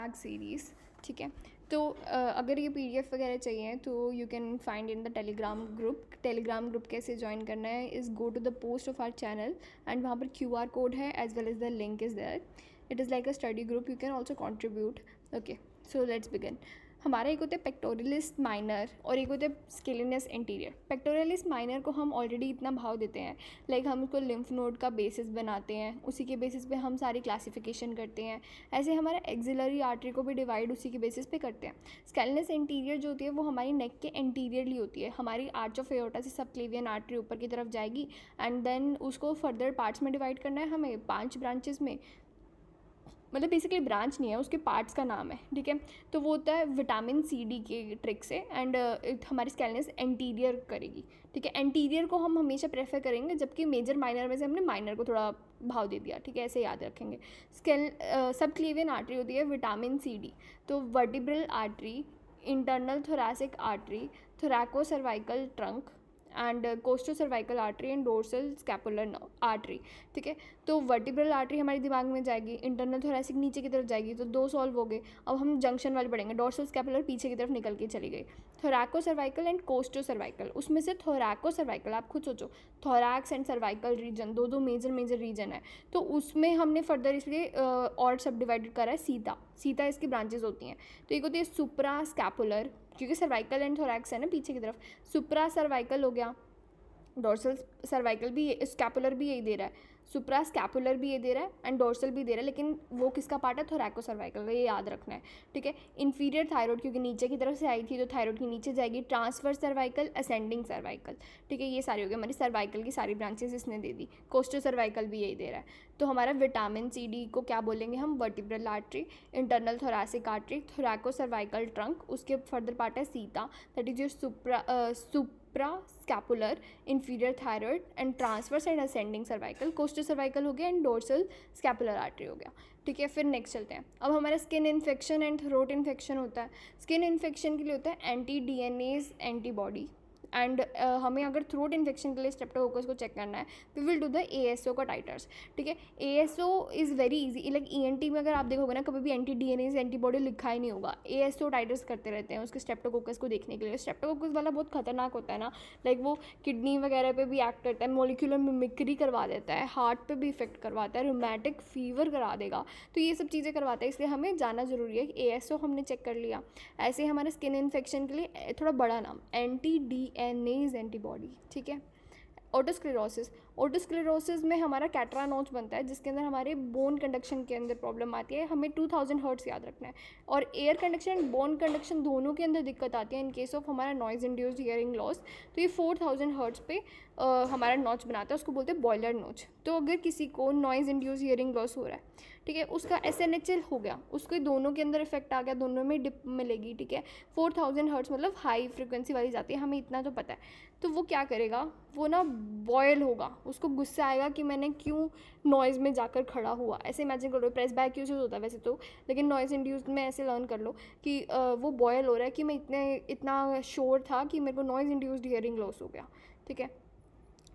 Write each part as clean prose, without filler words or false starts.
Mag series, ठीक है। तो अगर ये PDF वगैरह चाहिए तो you can find in the Telegram group कैसे ज्वाइन करना है is go to the post of our channel and वहाँ पर QR कोड है as well as the link is there. It is like a study group, you can also contribute. Okay, so let's begin. हमारा एक होता है पेक्टोरियलिस minor और एक होता है स्केलिनस इंटीरियर। पेक्टोरियलिस माइनर को हम ऑलरेडी इतना भाव देते हैं, लाइक हम उसको लिम्फ नोड का बेसिस बनाते हैं, उसी के बेसिस पे हम सारी क्लासिफिकेशन करते हैं। ऐसे हमारा एक्सिलरी आर्टरी को भी डिवाइड उसी के बेसिस पे करते हैं। स्केलिनस इंटीरियर जो होती है वो हमारी नेक के इंटीरियरली होती है। हमारी आर्च ऑफ एओर्टा से सबक्लेवियन आर्टरी ऊपर की तरफ जाएगी एंड देन उसको फर्दर पार्ट्स में डिवाइड करना है हमें 5 ब्रांचेस में। मतलब बेसिकली ब्रांच नहीं है, उसके पार्ट्स का नाम है, ठीक है। तो वो होता है विटामिन CD के ट्रिक से एंड हमारी स्केलिनस एंटीरियर करेगी, ठीक है। एंटीरियर को हम हमेशा प्रेफर करेंगे, जबकि मेजर माइनर में से हमने माइनर को थोड़ा भाव दे दिया, ठीक है, ऐसे याद रखेंगे। सबक्लेवियन आर्टरी होती है विटामिन CD। तो vertebral artery, internal thoracic artery, थोरैको cervical trunk and costo cervical artery and dorsal scapular artery, ठीक है। तो वर्टिब्रल आर्टरी हमारे दिमाग में जाएगी, इंटरनल थोरैसिक नीचे की तरफ जाएगी, तो 2 सॉल्व हो गए। अब हम जंक्शन वाले पढ़ेंगे, डोर्सल स्कैपुलर पीछे की तरफ निकल के चली गई। थोरैको सर्वाइकल एंड कोस्टो सर्वाइकल, उसमें से थोरैको सर्वाइकल आप खुद सोचो, थोरैक्स एंड सर्वाइकल रीजन दो मेजर रीजन है, तो उसमें हमने फर्दर इसलिए और सब डिवाइडेड करा है सीता इसकी ब्रांचेस होती हैं। तो एक होती है सुप्रा स्कैपुलर, क्योंकि सर्वाइकल एंड थोरैक्स है ना पीछे की तरफ, सुप्रा सर्वाइकल हो गया। डोर्सल सर्वाइकल भी, स्कैपुलर भी यही दे रहा है, सुप्रा स्कैपुलर भी ये दे रहा है एंड डोर्सल भी दे रहा है, लेकिन वो किसका पार्ट है, थोरैको सर्वाइकल, ये याद रखना है, ठीक है। इन्फीरियर थायराइड क्योंकि नीचे की तरफ से आई थी तो थायराइड की नीचे जाएगी, ट्रांसवर्स सर्वाइकल, असेंडिंग सर्वाइकल, ठीक है। ये सारी हो गई हमारी सर्वाइकल की सारी ब्रांचेस इसने दे दी। कोस्टो सर्वाइकल भी यही दे रहा है। तो हमारा विटामिन CD को क्या बोलेंगे हम, vertebral artery, internal thoracic artery, थोरैको cervical trunk, उसके फर्दर पार्ट है Sita, that is your supra scapular, inferior thyroid and transverse and ascending cervical, costo cervical हो गया एंड डोर्सल स्कैपुलर आर्टरी हो गया, ठीक है। फिर नेक्स्ट चलते हैं। अब हमारा skin infection and throat infection होता है। स्किन इन्फेक्शन के लिए होता है एंटी-DNase एंटीबॉडी एंड हमें अगर थ्रोट इन्फेक्शन के लिए स्ट्रेप्टोकोकस को चेक करना है we will do the ASO का टाइटर्स, ठीक है। ASO is very easy, like ENT में अगर आप देखोगे ना कभी भी एंटी-DNase एंटीबॉडी लिखा ही नहीं होगा, ASO टाइटर्स करते रहते हैं उसके स्ट्रेप्टोकोकस को देखने के लिए। स्ट्रेप्टोकोकस वाला बहुत खतरनाक होता है ना, लाइक वो किडनी वगैरह पे भी एक्ट करता है, मोलिकुलर मिमिक्री करवा देता है, हार्ट पे भी इफेक्ट करवाता है, रूमेटिक फीवर करा देगा, तो ये सब चीज़ें करवाता है, इसलिए हमें जाना ज़रूरी है। ASO हमने चेक कर लिया। ऐसे हमारे स्किन इन्फेक्शन के लिए थोड़ा बड़ा नाम एंटी-DNase एंटीबॉडी, ठीक है। ओटोस्क्लेरोसिस में हमारा कैटरा नोच बनता है जिसके अंदर हमारे बोन कंडक्शन के अंदर प्रॉब्लम आती है, हमें 2000 हर्ट्स याद रखना है। और air conduction and bone conduction दोनों के अंदर दिक्कत आती है इन केस ऑफ हमारा नॉइज़ इंड्यूस्ड हियरिंग लॉस। तो ये 4000 हर्ट्स पे हमारा नोच बनाता है, उसको बोलते हैं बॉयलर नोच। तो अगर किसी को नॉइज़ इंड्यूस्ड हियरिंग लॉस हो रहा है, ठीक है, उसका SNHL हो गया, उसके दोनों के अंदर इफेक्ट आ गया, दोनों में डिप मिलेगी, ठीक है। 4000 हर्ट्स मतलब हाई फ्रिक्वेंसी वाली जाती है, हमें इतना तो पता है। तो वो क्या करेगा, वो ना बॉयल होगा, उसको गुस्सा आएगा कि मैंने क्यों नॉइज़ में जाकर खड़ा हुआ। ऐसे इमेजिन करो, प्रेस बैक यूज होता है वैसे तो, लेकिन नॉइज़ इंड्यूस्ड में ऐसे लर्न कर लो कि वो बॉयल हो रहा है कि मैं इतना शोर था कि मेरे को नॉइज़ इंड्यूस्ड हियरिंग लॉस हो गया, ठीक है।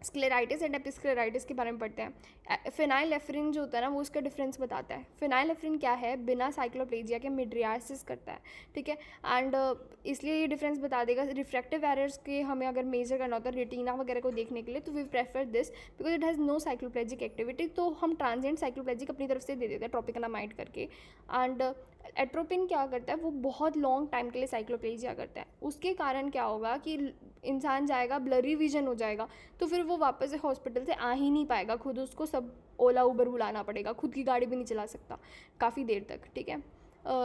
स्क्लेराइटिस एंड एपिस्क्लेराइटिस के बारे में पढ़ते हैं। फिनाइलेफ्रिन जो होता है ना वो उसका डिफरेंस बताता है। फिनाइलेफ्रिन क्या है, बिना साइक्लोप्लेजिया के मिड्रियासिस करता है, ठीक है। एंड इसलिए ये डिफरेंस बता देगा। रिफ्रैक्टिव एरर्स के हमें अगर मेजर करना होता है रेटिना वगैरह को देखने के लिए, तो we prefer this because it has no cycloplegic activity. तो हम ट्रांजिएंट साइक्लोप्लेजिक अपनी तरफ से दे देते हैं ट्रॉपिकनामाइड करके। एंड एट्रोपिन क्या करता है, वो बहुत लॉन्ग टाइम के लिए साइक्लोप्लेजिया करता है। उसके कारण क्या होगा कि इंसान जाएगा, ब्लरी विजन हो जाएगा, तो फिर वो वापस से हॉस्पिटल से आ ही नहीं पाएगा, खुद उसको सब ओला उबर बुलाना पड़ेगा, खुद की गाड़ी भी नहीं चला सकता काफ़ी देर तक, ठीक है।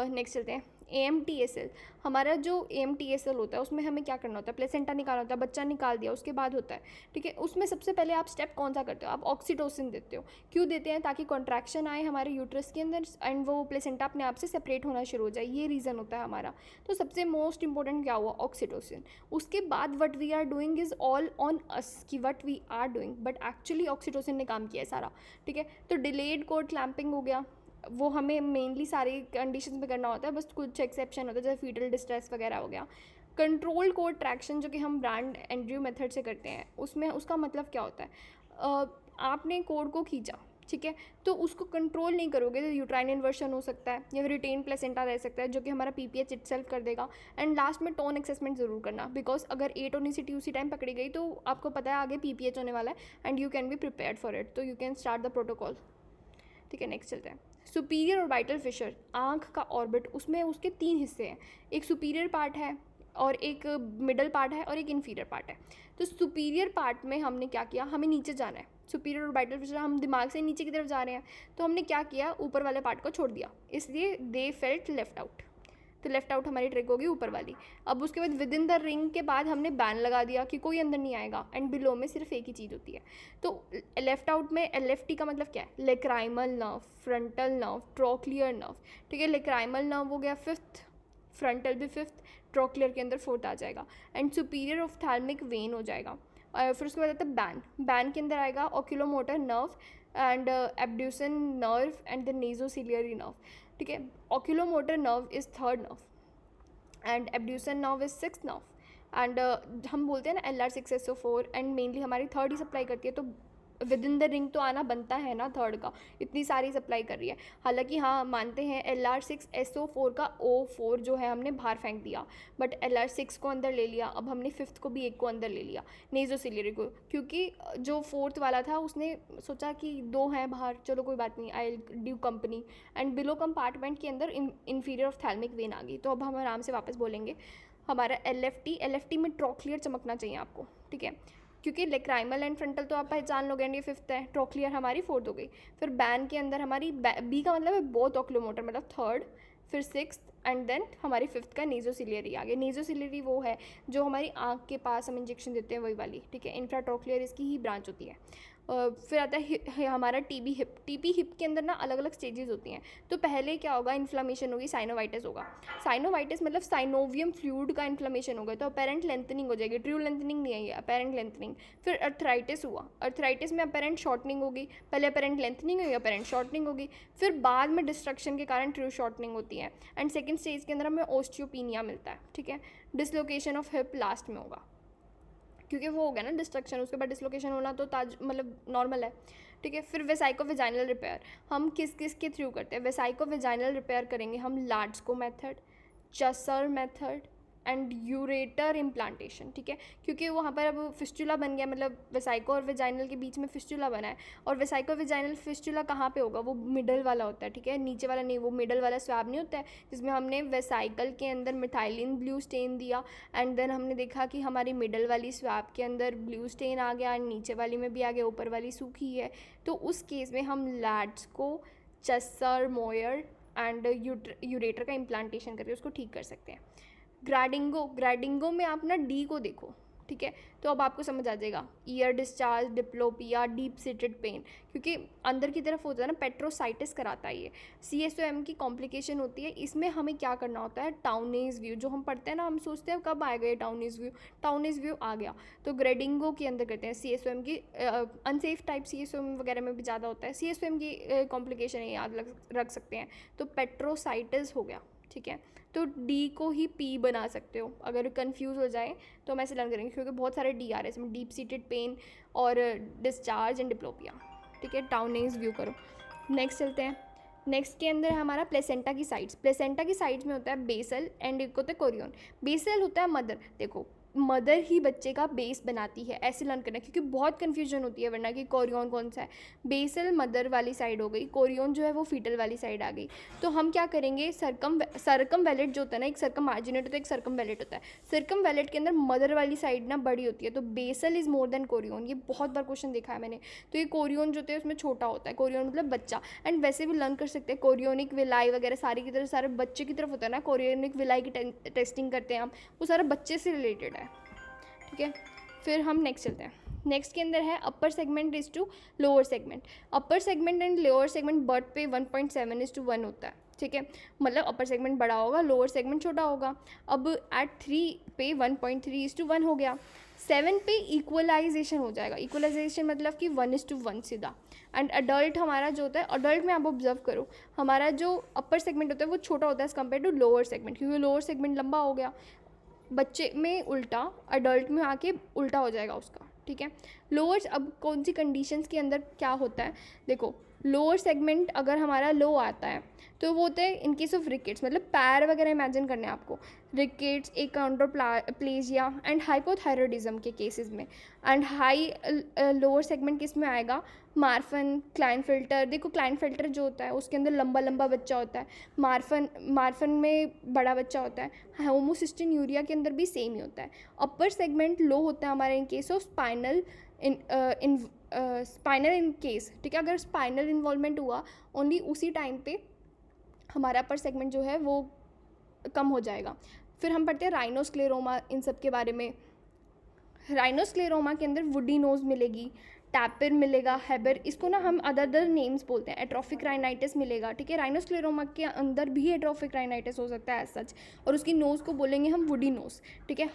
नेक्स्ट चलते हैं। AMTSL, हमारा जो AMTSL होता है उसमें हमें क्या करना होता है, प्लेसेंटा निकालना होता है, बच्चा निकाल दिया उसके बाद होता है, ठीक है। उसमें सबसे पहले आप स्टेप कौन सा करते हो, आप ऑक्सीटोसिन देते हो। क्यों देते हैं, ताकि कॉन्ट्रैक्शन आए हमारे यूट्रस के अंदर एंड वो प्लेसेंटा अपने आप से सेपरेट होना शुरू हो जाए, ये रीज़न होता है हमारा। तो सबसे मोस्ट इंपॉर्टेंट क्या हुआ, ऑक्सीटोसिन। उसके बाद what we are doing is all on us कि what we are doing, but actually oxytocin ने काम किया है सारा, ठीक है। तो डिलेड कोड क्लैंपिंग हो गया, वो हमें मेनली सारी कंडीशंस में करना होता है, बस कुछ एक्सेप्शन होता है जैसे फीटल डिस्ट्रेस वगैरह हो गया। कंट्रोल कोड ट्रैक्शन जो कि हम ब्रांड एंड्रयू मेथड से करते हैं, उसमें उसका मतलब क्या होता है, आपने कोड को खींचा, ठीक है। तो उसको कंट्रोल नहीं करोगे तो यूट्राइन इन्वर्शन हो सकता है या फिर रिटेन प्लेसेंटा रह सकता है, जो कि हमारा पीपीएच इटसेल्फ कर देगा। एंड लास्ट में टोन असेसमेंट ज़रूर करना, बिकॉज अगर एटोनिसिटी उसी टाइम पकड़ी गई तो आपको पता है आगे पीपीएच होने वाला है, and you can be prepared for it, तो you can start the protocol. ठीक है, नेक्स्ट चलते हैं। सुपीरियर ऑर्बिटल फिशर, आँख का ऑर्बिट, उसमें उसके 3 हिस्से हैं, एक सुपीरियर पार्ट है और एक मिडल पार्ट है और एक इन्फीरियर पार्ट है। तो सुपीरियर पार्ट में हमने क्या किया, हमें नीचे जाना है, सुपीरियर ऑर्बिटल फिशर, हम दिमाग से नीचे की तरफ जा रहे हैं, तो हमने क्या किया, ऊपर वाले पार्ट को छोड़ दिया, इसलिए दे फेल्ट लेफ्ट आउट। तो लेफ्ट आउट हमारी ट्रिक होगी ऊपर वाली। अब उसके बाद विद इन द रिंग के बाद हमने बैन लगा दिया कि कोई अंदर नहीं आएगा, एंड बिलो में सिर्फ एक ही चीज़ होती है। तो लेफ्ट आउट में LFT का मतलब क्या है, lacrimal nerve, frontal nerve, trochlear nerve. ठीक है, लेक्राइमल नर्व हो गया 5th, फ्रंटल भी 5th, ट्रोक्लियर के अंदर 4th आ जाएगा, एंड सुपीरियर ऑफ्थैल्मिक वेन हो जाएगा। और फिर उसके बाद आता है बैन, बैन के अंदर आएगा oculomotor nerve and abducens nerve and the nasociliary nerve. ठीक है, oculomotor nerve is 3rd nerve and abducens nerve is 6th nerve, and हम बोलते हैं ना LR6SO4, एंड मेनली हमारी 3rd ही सप्लाई करती है, तो विद इन द रिंग तो आना बनता है ना 3rd का, इतनी सारी सप्लाई कर रही है। हालांकि हाँ मानते हैं LR6SO4 का O4 जो है हमने बाहर फेंक दिया, बट LR6 को अंदर ले लिया, अब हमने 5th को भी एक को अंदर ले लिया, नेजोसिलियरी को, क्योंकि जो 4th वाला था उसने सोचा कि 2 हैं बाहर, चलो कोई बात नहीं, आई ड्यू कंपनी, एंड बिलो कंपार्टमेंट के अंदर इन्फीरियर ऑफ्थैल्मिक वेन आ गई। तो अब हम आराम से वापस बोलेंगे हमारा LFT में ट्रोक्लियर चमकना चाहिए आपको। ठीक है, क्योंकि लेक्राइमल एंड फ्रंटल तो आप पहचान लोगे, एंड ये 5th है, ट्रोक्लियर हमारी 4th हो गई। फिर बैन के अंदर हमारी बी का मतलब है बोथ ओक्यूलोमोटर, मतलब 3rd, फिर 6th, एंड देन हमारी 5th का नेजोसिलियरी आ गया। नेजोसिलियरी वो है जो हमारी आँख के पास हम इंजेक्शन देते हैं, वही वाली। ठीक है, इंफ्राट्रोक्लियर इसकी ही ब्रांच होती है। फिर आता है हमारा TB हिप। TB हिप के अंदर ना अलग अलग स्टेजेस होती हैं। तो पहले क्या होगा, इन्फ्लामेशन होगी, साइनोवाइटिस होगा। साइनोवाइटिस मतलब साइनोवियम फ्लूइड का इन्फ्लामेशन होगा, तो अपेरेंट लेंथनिंग हो जाएगी, ट्रू लेंथनिंग नहीं है, अपेरेंट लेंथनिंग। फिर अर्थराइटिस हुआ, अर्थराइटिस में अपेरेंट शॉर्टनिंग होगी, पहले अपेरेंट लेंथनिंग हुई, अपेरेंट शॉर्टनिंग होगी, फिर बाद में डिस्ट्रक्शन के कारण ट्रू शॉर्टनिंग होती है, एंड सेकेंड स्टेज के अंदर हमें ओस्टियोपीनिया मिलता है। ठीक है, डिसलोकेशन ऑफ हिप लास्ट में होगा, क्योंकि वो हो गया ना डिस्ट्रक्शन, उसके बाद डिसलोकेशन होना तो मतलब नॉर्मल है। ठीक है, फिर वेसाइको वेजाइनल रिपेयर हम किस किस के थ्रू करते हैं, वेसाइको वेजाइनल रिपेयर करेंगे हम Latzko method, Chassar method and ureter implantation. ठीक है, क्योंकि वहाँ पर अब फिस्टुला बन गया, मतलब वेसाइको और वेजाइनल के बीच में फिस्टुला बना है, और वेसाइको वेजाइनल फिस्टुला कहाँ पे होगा, वो मिडल वाला होता है। ठीक है, नीचे वाला नहीं, वो मिडल वाला स्वैब नहीं होता है, जिसमें हमने वेसाइकल के अंदर मिथाइलिन ब्लू स्टेन दिया, एंड देन हमने देखा कि हमारी मिडल वाली स्वैब के अंदर ब्लू स्टेन आ गया, एंड नीचे वाली में भी आ गया, ऊपर वाली सूखी है। तो उस केस में हम लैड्स को चसर, मोयर एंड यूरेटर का इम्प्लांटेशन करके उसको ठीक कर सकते हैं। ग्रैडिंगो में आप ना D को देखो। ठीक है, तो अब आपको समझ आ जाएगा, ear discharge, diplopia, deep seated pain, क्योंकि अंदर की तरफ होता है ना, पेट्रोसाइटिस कराता है ये, CSOM की कॉम्प्लिकेशन होती है। इसमें हमें क्या करना होता है, टाउनेज व्यू जो हम पढ़ते हैं ना, हम सोचते हैं कब आएगा ये टाउनेज व्यू आ गया, तो ग्रेडिंगो के अंदर करते हैं। CSOM की अनसेफ टाइप CSOM वगैरह में भी ज़्यादा होता है, CSOM की कॉम्प्लिकेशन याद रख सकते हैं, तो पेट्रोसाइटिस हो गया। ठीक है, तो D को ही P बना सकते हो, अगर कंफ्यूज हो जाए तो हम ऐसे लर्न करेंगे, क्योंकि बहुत सारे D आ रहे हैं इसमें, डीप सीटेड पेन और डिस्चार्ज एंड डिप्लोपिया। ठीक है, टाउनेज व्यू करो। नेक्स्ट चलते हैं, नेक्स्ट के अंदर हमारा प्लेसेंटा की साइड्स। प्लेसेंटा की साइड्स में होता है बेसल एंड एक होता है कोरियन। बेसल होता है मदर, देखो मदर ही बच्चे का बेस बनाती है, ऐसे लर्न करना, क्योंकि बहुत कन्फ्यूजन होती है वरना कि कोरियन कौन सा है। बेसल मदर वाली साइड हो गई, कोरियन जो है वो फीटल वाली साइड आ गई। तो हम क्या करेंगे, सरकम वैलेट जो होता है ना, एक सरकम मार्जिनेट होता है, एक सरकम वैलेट होता है। सरकम वैलेट के अंदर मदर वाली साइड ना बड़ी होती है, तो basal is more than chorion, ये बहुत बार क्वेश्चन देखा है मैंने। तो ये कोरियन जो होता है उसमें छोटा होता है, कोरियन मतलब बच्चा, एंड वैसे भी लर्न कर सकते हैं कोरियोनिक विलाई वगैरह सारी की तरह, सारे बच्चे की तरफ होता है ना, कोरियोनिक विलाई की टेस्टिंग करते हैं हम, वो सारा बच्चे से रिलेटेड है। ठीक है, फिर हम नेक्स्ट चलते हैं। नेक्स्ट के अंदर है upper segment is to lower segment. Upper segment and lower segment birth पे 1.7:1 होता है। ठीक है, मतलब अपर सेगमेंट बड़ा होगा, लोअर सेगमेंट छोटा होगा। अब एट 3 पे 1.3:1 हो गया। 7 पे इक्वलाइजेशन हो जाएगा, इक्वलाइजेशन मतलब कि 1:1 सीधा। एंड अडल्ट हमारा जो होता है, अडल्ट में आप ऑब्जर्व करो, हमारा जो अपर सेगमेंट होता है वो छोटा होता है as compare to lower segment, क्योंकि लोअर सेगमेंट लंबा हो गया। बच्चे में उल्टा, अडल्ट में आके उल्टा हो जाएगा उसका। ठीक है, लोअर्स अब कौन सी कंडीशंस के अंदर क्या होता है, देखो लोअर सेगमेंट अगर हमारा लो आता है तो वो होता है इन केस ऑफ रिकेट्स, मतलब पैर वगैरह इमेजिन करने हैं आपको, रिकेट्स, एकाउंड्रोप्लेजिया एंड हाइपोथायरॉयडिज्म के केसेस में। एंड हाई लोअर सेगमेंट किस में आएगा, मार्फन, क्लाइनफिल्टर। देखो क्लाइनफिल्टर जो होता है उसके अंदर लंबा लंबा बच्चा होता है, मार्फन में बड़ा बच्चा होता है, होमोसिस्टिन्यूरिया के अंदर भी सेम ही होता है। अपर सेगमेंट लो होता है हमारे इन case of spinal in case, ठीक है। अगर स्पाइनल इन्वॉल्वमेंट हुआ ओनली उसी टाइम पे हमारा अपर सेगमेंट जो है वो कम हो जाएगा। फिर हम पढ़ते हैं राइनोस्क्लेरोमा, इन सब के बारे में। राइनोस्क्लेरोमा के अंदर वुडी नोज मिलेगी, टैपिर मिलेगा, हेबर, इसको ना हम अदर नेम्स बोलते हैं, एट्रोफिक राइनाइटिस मिलेगा, ठीक है। राइनोस्क्लेरोमा के अंदर भी एट्रोफिक राइनाइटिस हो सकता है एज सच, और उसकी नोज़ को बोलेंगे हम वुडी नोज, ठीक है।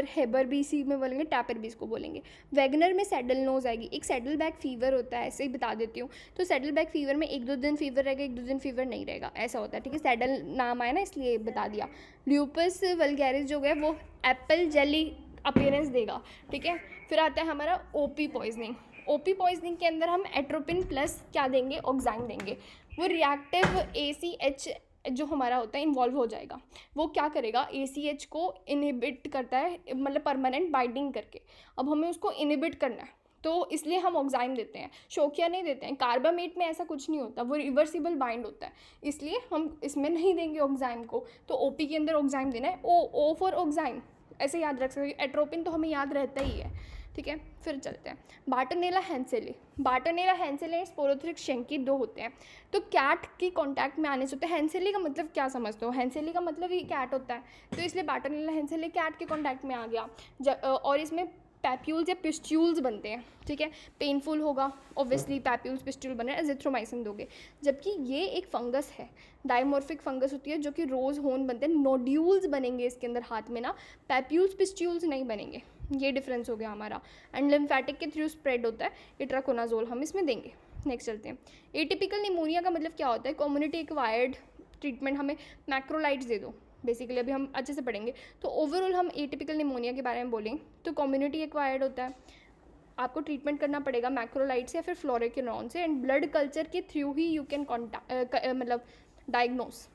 हेबर भी इसी में बोलेंगे, टैपिर भी इसको बोलेंगे। वैगनर में सैडल नोज आएगी। एक सैडल बैक फीवर होता है, ऐसे ही बता देती हूँ। तो सैडल बैक फीवर में 1-2 दिन फीवर रहेगा, 1-2 दिन फीवर नहीं रहेगा, ऐसा होता है, ठीक है। सैडल नाम आया ना इसलिए बता दिया। ल्यूपस वल्गैरिस जो है वो एप्पल जेली अपीयरेंस देगा, ठीक है। फिर आता है हमारा ओपी पॉइजनिंग। ओपी पॉइजनिंग के अंदर हम एट्रोपिन प्लस क्या देंगे, ऑक्साइन देंगे। वो रिएक्टिव ACH जो हमारा होता है इन्वॉल्व हो जाएगा। वो क्या करेगा, ACH को इनहिबिट करता है, मतलब परमानेंट बाइंडिंग करके। अब हमें उसको इनहिबिट करना है तो इसलिए हम ऑक्साइन देते हैं, शोकिया नहीं देते हैं। कार्बामेट में ऐसा कुछ नहीं होता, वो रिवर्सिबल बाइंड होता है, इसलिए हम इसमें नहीं देंगे ऑक्साइन को। तो ओपी के अंदर ऑक्साइन देना है, ओ फॉर ऑक्साइन, ऐसे याद रख सकते। एट्रोपिन तो हमें याद रहता ही है, ठीक है। फिर चलते हैं बार्टोनेला हैंसेली। बार्टोनेला हैंसेली स्पोरोथ्रिक्स शेंकी दो होते हैं, तो कैट की कांटेक्ट में आने से होते हैं। हैंसेली का मतलब क्या समझते हो, हैंसेली का मतलब ही कैट होता है, तो इसलिए बार्टोनेला हैंसेली कैट के कांटेक्ट में आ गया। और इसमें पैप्यूल्स या पिस्ट्यूल्स बनते हैं, ठीक है। पेनफुल होगा ऑब्वियसली, पैप्यूल्स पिस्ट्यूल बने, एजिथ्रोमाइसिन दोगे। जबकि ये एक फंगस है, डायमॉर्फिक फंगस होती है, जो कि रोज होन बनते हैं, नोड्यूल्स बनेंगे इसके अंदर हाथ में ना, पैप्यूल्स पिस्ट्यूल्स नहीं बनेंगे। ये डिफरेंस हो गया हमारा। एंड लिम्फेटिक के थ्रू स्प्रेड होता है, इट्राकोनाजोल हम इसमें देंगे। नेक्स्ट चलते हैं। एटिपिकल निमोनिया का मतलब क्या होता है, कम्युनिटी एक्वायर्ड ट्रीटमेंट, हमें मैक्रोलाइड्स दे दो, बेसिकली अभी हम अच्छे से पढ़ेंगे। तो ओवरऑल हम एटिपिकल निमोनिया के बारे में बोलें तो कम्युनिटी एक्वायर्ड होता है, आपको ट्रीटमेंट करना पड़ेगा मैक्रोलाइड से या फिर फ्लोरोक्विनोन से, एंड ब्लड कल्चर के थ्रू ही यू कैन मतलब डायग्नोस,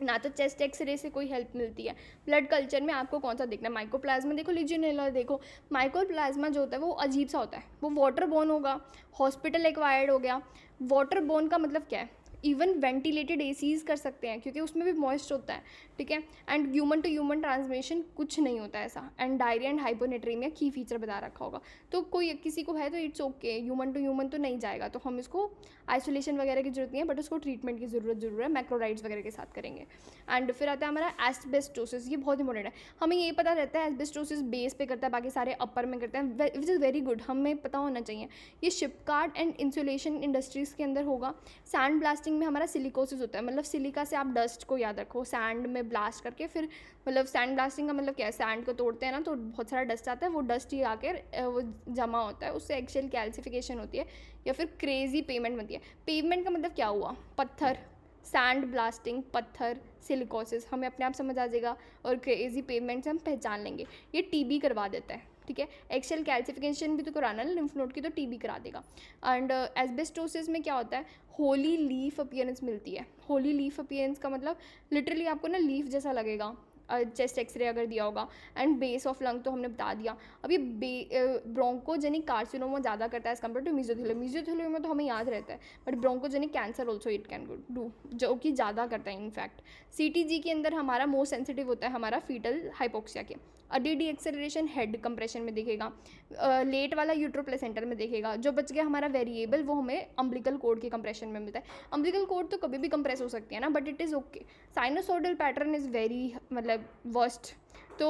ना तो चेस्ट एक्सरे से कोई हेल्प मिलती है। ब्लड कल्चर में आपको कौन सा देखना है, माइकोप्लाज्मा देखो, लीजियोनेला देखो। माइकोप्लाज्मा जो होता है वो अजीब सा होता है, वो वाटर बोर्न होगा, हॉस्पिटल एक्वायर्ड हो गया। वाटर बोर्न का मतलब क्या है, इवन वेंटिलेटेड एसीज कर सकते हैं क्योंकि उसमें भी मॉइस्ट होता है, ठीक है। And human to human transmission कुछ नहीं होता ऐसा। एंड डायरिया एंड हाइपोनेट्रीमिया की फीचर बता रखा होगा, तो कोई किसी को है तो it's okay, human to human तो नहीं जाएगा, तो हम इसको आइसोलेशन वगैरह की जरूरत नहीं है, बट उसको ट्रीटमेंट की ज़रूर है, मैक्रोलाइड्स वगैरह के साथ करेंगे। एंड फिर आता है हमारा एस्बेस्टोसिस, ये बहुत इंपॉर्टेंट है। हमें ये पता रहता है एस्बेस्टोसिस बेस पे करता है, बाकी सारे अपर में करते हैं, विच इज़ वेरी गुड, हमें पता होना चाहिए। ये शिपकार्ड एंड इंसुलेशन इंडस्ट्रीज़ के अंदर होगा। सैंड ब्लास्टिंग में हमारा सिलिकोसिस होता है, मतलब सिलिका से आप डस्ट को याद रखो, सैंड में ब्लास्ट करके फिर, मतलब सैंड ब्लास्टिंग का मतलब क्या है, सैंड को तोड़ते हैं ना तो बहुत सारा डस्ट आता है, वो डस्ट ही आकर वो जमा होता है, उससे एक्सेल कैल्सिफिकेशन होती है या फिर क्रेजी पेमेंट बनती है। पेवमेंट का मतलब क्या हुआ, पत्थर, सैंड ब्लास्टिंग, पत्थर, सिलिकोसिस, हमें अपने आप समझ आ जाएगा, और क्रेजी पेवमेंट से हम पहचान लेंगे। ये टीबी करवा देता है, ठीक है। एक्सेल कैल्सिफिकेशन भी तो कराना है, लिम्फ नोड की, तो टीबी करा देगा। एंड एस्बेस्टोसिस में क्या होता है, होली लीफ अपीयरेंस मिलती है। होली लीफ अपीयरेंस का मतलब लिटरली आपको ना लीफ जैसा लगेगा, चेस्ट एक्सरे अगर दिया होगा। एंड बेस ऑफ लंग तो हमने बता दिया। अब ये ब्रोंकोजेनिक कार्सिनोमा ज़्यादा करता है एज कम्पेयर टू मीजोथेलियम। मीजोथेलियम में तो हमें याद रहता है, but bronchogenic cancer also it can do, जो कि ज़्यादा करता है इनफैक्ट। CTG के अंदर हमारा मोस्ट सेंसिटिव होता है हमारा फीटल हाइपोक्सिया के। DD एक्सेलरेशन हेड कंप्रेशन में दिखेगा, लेट वाला यूट्रोप्लेसेंटर में दिखेगा। जो बच गया हमारा वेरिएबल वो हमें अम्बिलिकल कोड के कंप्रेशन में मिलता है। अम्बिलिकल कोड तो कभी भी कंप्रेस हो सकती है ना, but it is okay. Sinusoidal pattern is very मतलब वर्स्ट, तो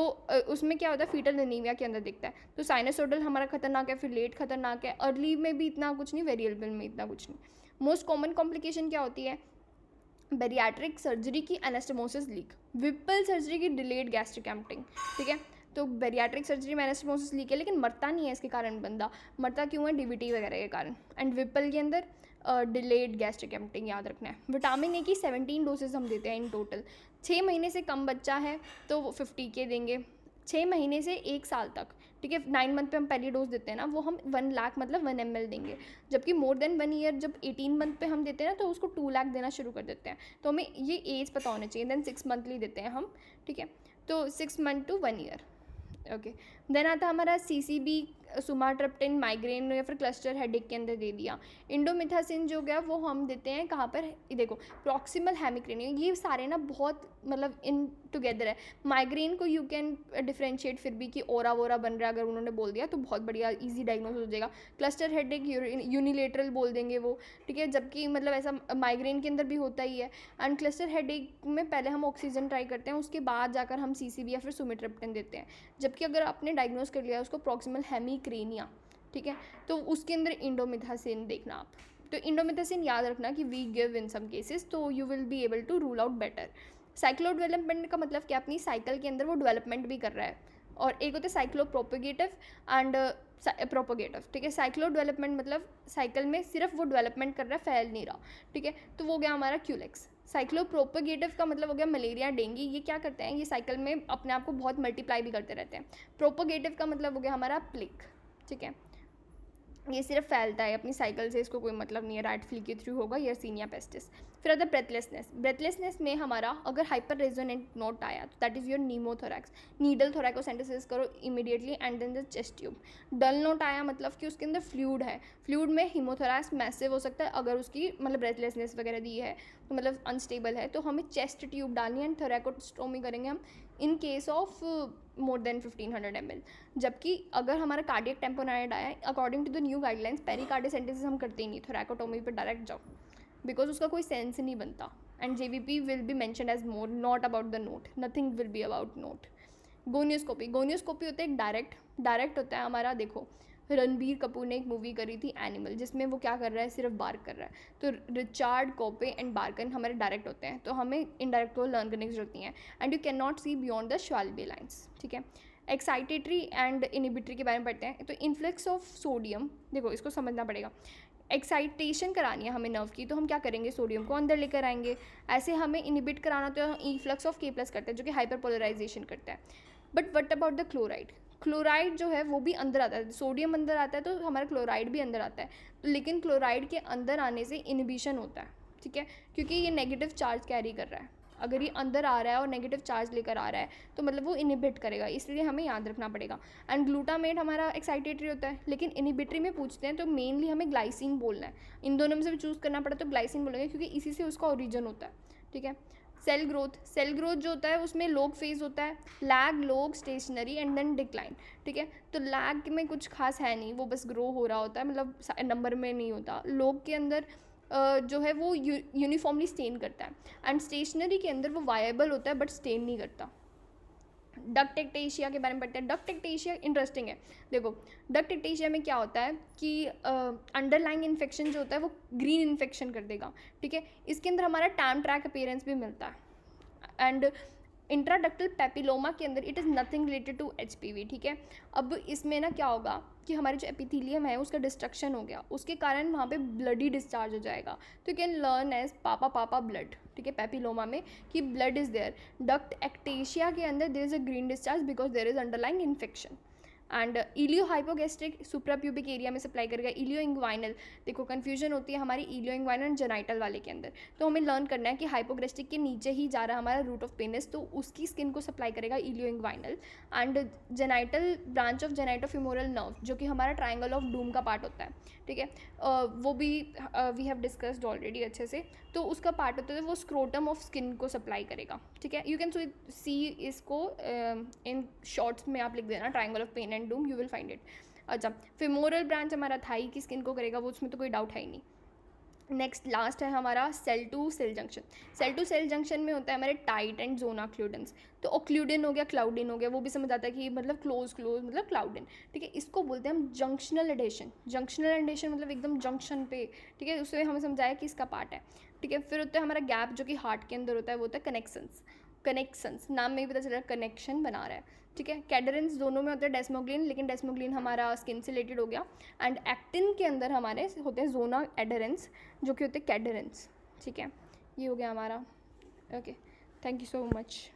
उसमें क्या होता है, फीटल एनीमिया के अंदर दिखता है। तो साइनोसोडल हमारा खतरनाक है, फिर लेट खतरनाक है, अर्ली में भी इतना कुछ नहीं, वेरिएबल में इतना कुछ नहीं। मोस्ट कॉमन कॉम्प्लिकेशन क्या होती है, बेरियाट्रिक सर्जरी की एनास्टोमोसिस लीक, विपल सर्जरी की डिलेड गैस्ट्रिक एम्प्टिंग, ठीक है। तो बेरियाट्रिक सर्जरी में एनास्टोमोसिस लीक है, लेकिन मरता नहीं है इसके कारण बंदा, मरता क्यों है, DVT वगैरह के कारण। एंड विपल के अंदर डिलेड गैस्ट्रिक एम्प्टिंग याद रखना है। विटामिन ए की 17 डोजेज हम देते हैं इन टोटल। 6 महीने से कम बच्चा है तो वो 50 के देंगे, 6 महीने से 1 साल तक ठीक है। 9 मंथ पे हम पहली डोज देते हैं ना, वो हम 1 लाख मतलब 1 ml देंगे, जबकि मोर देन 1 ईयर जब 18 मंथ पे हम देते हैं ना तो उसको 2 लाख देना शुरू कर देते हैं। तो हमें ये एज पता होना चाहिए। देन 6 मंथली देते हैं हम, ठीक है। तो 6 month to 1 year, okay. Then आता है हमारा CCB, सुमाट्रप्टेन माइग्रेन या फिर क्लस्टर हेडेक के अंदर दे दिया। इंडोमिथासिन जो गया वो हम देते हैं कहाँ पर, देखो प्रॉक्सिमल हेमिक्रेनियम, ये सारे ना बहुत मतलब इन टुगेदर है। माइग्रेन को यू कैन डिफ्रेंशिएट फिर भी कि ओरा वोरा बन रहा है, अगर उन्होंने बोल दिया तो बहुत बढ़िया इजी डायग्नोस हो जाएगा। क्लस्टर हेडेक यूनिलेटरल बोल देंगे वो, ठीक है, जबकि मतलब ऐसा माइग्रेन के अंदर भी होता ही है। एंड क्लस्टर हेडेक में पहले हम ऑक्सीजन ट्राई करते हैं, उसके बाद जाकर हम CCB या फिर सुमिट्रिप्टन देते हैं। जबकि अगर आपने डायग्नोस कर लिया उसको प्रॉक्सिमल हेमिक्रेनिया, ठीक है, तो उसके अंदर इंडोमिथासिन देखना आप। तो इंडोमिथासिन याद रखना कि we give in some cases, तो you will be able to rule out better. Cyclo development का मतलब कि अपनी साइकिल के अंदर वो डेवलपमेंट भी कर रहा है, और एक होता है साइक्लो प्रोपोगेटिव एंड प्रोपोगेटिव, ठीक है। साइक्लो डेवलपमेंट मतलब साइकिल में सिर्फ वो डेवलपमेंट कर रहा है, फैल नहीं रहा, ठीक है। तो वो गया हमारा क्यूलेक्स। साइक्लो प्रोपोगेटिव का मतलब हो गया मलेरिया, डेंगू, ये क्या करते हैं, ये साइकिल में अपने आप को बहुत मल्टीप्लाई भी करते रहते हैं। प्रोपोगेटिव का मतलब हो गया हमारा प्लिक, ठीक है, ये सिर्फ फैलता है अपनी साइकिल से, इसको कोई मतलब नहीं है, राइट फ्ली के थ्रू होगा, यर्सीनिया पेस्टिस। फिर आता है ब्रेथलेसनेस। ब्रेथलेसनेस में हमारा अगर हाइपर रेजोनेंट नोट आया तो that is your pneumothorax, needle thoracocentesis करो immediately and then the chest tube. Dull note आया मतलब कि उसके अंदर फ्लूइड है, फ्लूइड में हीमोथोरैक्स मैसिव हो सकता है, अगर उसकी मतलब ब्रेथलेसनेस वगैरह दी है तो मतलब अनस्टेबल है, तो हमें चेस्ट ट्यूब डालनी है एंड थोरैकोस्टोमी करेंगे हम in case of more than 1500 ml। जबकि अगर हमारा कार्डियक टेम्पोनाइड आया, according to the new guidelines pericardiocentesis हम करते ही नहीं, थोरैकोटोमी पे डायरेक्ट जाओ, बिकॉज उसका कोई सेंस नहीं बनता। And JVP will be mentioned as more, not about the note, nothing will be about note. Gonioscopy, gonioscopy होता है एक डायरेक्ट होता है हमारा। देखो रणबीर कपूर ने एक मूवी करी थी एनिमल, जिसमें वो क्या कर रहा है, सिर्फ बार्क कर रहा है। तो रिचार्ड कोपे एंड बार्कन हमारे डायरेक्ट होते हैं, तो हमें इनडायरेक्ट को लर्न करने की जरूरत नहीं है। And you can not see beyond the Schwalbe lines, ठीक है। एक्साइटेटरी एंड इनिबिटरी के बारे में पढ़ते हैं। तो इन्फ्लक्स ऑफ सोडियम, देखो इसको समझना पड़ेगा। एक्साइटेशन करानी है हमें नर्व की, तो हम क्या करेंगे, सोडियम को अंदर लेकर आएंगे। ऐसे हमें इनिबिट कराना तो इन्फ्लक्स ऑफ K+ करते हैं, जो कि हाइपर पोलराइजेशन करता है। But what about the chloride, chloride जो है वो भी अंदर आता है, सोडियम अंदर आता है तो हमारा क्लोराइड भी अंदर आता है। तो लेकिन क्लोराइड के अंदर आने से इनिबिशन होता है, ठीक है, क्योंकि ये नेगेटिव चार्ज कैरी कर रहा है। अगर ये अंदर आ रहा है और नेगेटिव चार्ज लेकर आ रहा है तो मतलब वो इनिबिट करेगा, इसलिए हमें याद रखना पड़ेगा। एंड ग्लूटामेट हमारा एक्साइटेटरी होता है, लेकिन इनिबिटरी में पूछते हैं तो मेनली हमें ग्लाइसिन बोलना है। इन दोनों में से भी चूज़ करना पड़ा तो ग्लाइसिन बोलेंगे, क्योंकि इसी से उसका ओरिजिन होता है, ठीक है। सेल ग्रोथ जो होता है उसमें लोग फेज होता है, लैग, लोग, स्टेशनरी एंड देन डिक्लाइन, ठीक है। तो लैग में कुछ खास है नहीं, वो बस ग्रो हो रहा होता है, मतलब नंबर में नहीं होता। लोग के अंदर जो है वो यूनिफॉर्मली स्टेन करता है, एंड स्टेशनरी के अंदर वो वायबल होता है बट स्टेन नहीं करता। डक्ट एक्टेशिया के बारे में पढ़ते हैं। डक्ट एक्टेशिया इंटरेस्टिंग है। देखो डक्ट एक्टेशिया में क्या होता है कि अंडरलाइंग इन्फेक्शन जो होता है वो ग्रीन इन्फेक्शन कर देगा, ठीक है। इसके अंदर हमारा टैम ट्रैक अपीयरेंस भी मिलता है। एंड इंट्राडक्टल पेपिलोमा के अंदर it is nothing related to HPV, ठीक है। अब इसमें ना क्या होगा कि हमारे जो एपिथेलियम है उसका डिस्ट्रक्शन हो गया, उसके कारण वहाँ पे ब्लडी डिस्चार्ज हो जाएगा। तो you can learn as papa blood, ठीक है, पेपिलोमा में कि blood is there. Duct ectasia के अंदर there is a green discharge because there is underlying infection. And ilio hypogastric suprapubic area में सप्लाई करेगा। इलियो इंग्वाइनल, देखो कन्फ्यूजन होती है हमारी इलियो इंग्वाइनल जेनाइटल वाले के अंदर, तो हमें लर्न करना है कि हाइपोगेस्ट्रिक के नीचे ही जा रहा है हमारा रूट ऑफ पेनिस, तो उसकी स्किन को सप्लाई करेगा इलियो inguinal. And genital branch of genitofemoral nerve जो कि हमारा ट्राइंगल ऑफ डूम का पार्ट होता है, ठीक है, वो भी वी हैव डिस्कस्ड ऑलरेडी अच्छे से। तो उसका पार्ट होता है वो स्क्रोटम ऑफ स्किन को सप्लाई करेगा, ठीक है। यू कैन सी इसको इन शॉर्ट्स में आप लिख देना triangle of pain and doom, you will find it. अच्छा, फिमोरल ब्रांच हमारा थाई की स्किन को करेगा, वो उसमें तो कोई डाउट है ही नहीं। नेक्स्ट लास्ट है हमारा cell to cell junction. Cell to cell junction में होता है हमारे टाइट एंड जोन ऑक्लूडेंस। तो ऑक्लूडेन हो गया, क्लाउडिन हो गया, वो भी समझ आता है कि मतलब क्लोज मतलब क्लाउडिन, ठीक है। इसको बोलते हैं हम जंक्शनल एडेशन। जंक्शनल एडेशन मतलब एकदम जंक्शन पे, ठीक है, उससे हमें समझाया कि इसका पार्ट है, ठीक है। फिर होता है हमारा गैप जो कि हार्ट के अंदर होता है, वो होता है कनेक्शंस, नाम में ही पता चल रहा है कनेक्शन बना रहा है, ठीक है। कैडरेंस दोनों में होता है डेस्मोग्लिन, लेकिन डेस्मोग्लिन हमारा स्किन से रिलेटेड हो गया। एंड एक्टिन के अंदर हमारे होते हैं जोना एडरेंस जो कि होते हैं कैडरेंस, ठीक है। ये हो गया हमारा, okay, thank you so much.